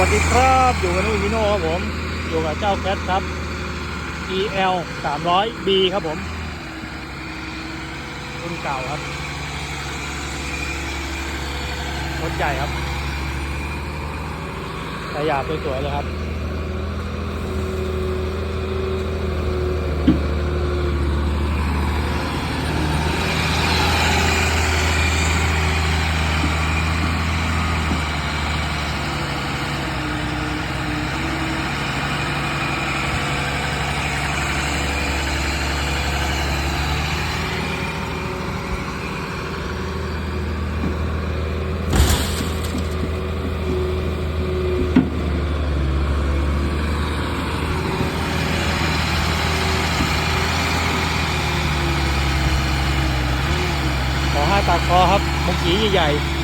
สวัสดีครับอยู่กับนุ้ยมิโน่ครับผมอยู่กับเจ้าแคทครับ EL 300B ครับผมรุ่นเก่าครับรถใหญ่ครับสายหยาบสวยๆเลยครับขอ5 ปากคอครับมุกหยีใหญ่ๆ